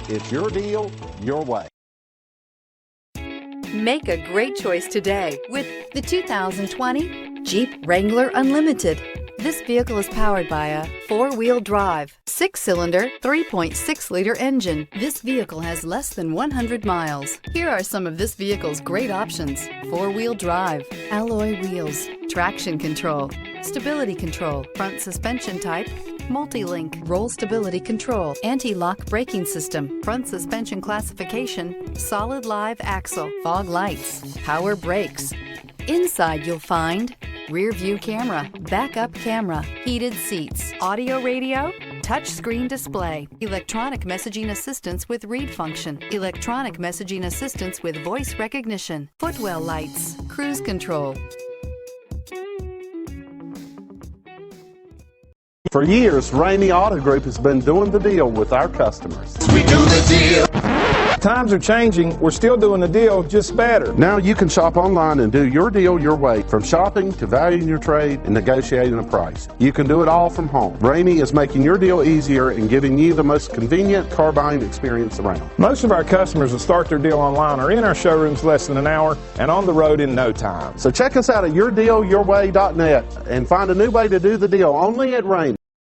It's your deal, your way. Make a great choice today with the 2020 Jeep Wrangler Unlimited. This vehicle is powered by a 4-wheel drive, 6-cylinder, 3.6-liter engine. This vehicle has less than 100 miles. Here are some of this vehicle's great options: 4-wheel drive, alloy wheels, traction control, stability control, front suspension type, multi-link, roll stability control, anti-lock braking system, front suspension classification, solid live axle, fog lights, power brakes. Inside you'll find rear view camera, backup camera, heated seats, audio radio, touch screen display, electronic messaging assistance with read function, electronic messaging assistance with voice recognition, footwell lights, cruise control. For years, Ramey Auto Group has been doing the deal with our customers. We do the deal. Times are changing. We're still doing the deal, just better. Now you can shop online and do your deal your way, from shopping to valuing your trade and negotiating a price. You can do it all from home. Ramey is making your deal easier and giving you the most convenient car buying experience around. Most of our customers that start their deal online are in our showrooms less than an hour and on the road in no time. So check us out at yourdealyourway.net and find a new way to do the deal only at Ramey.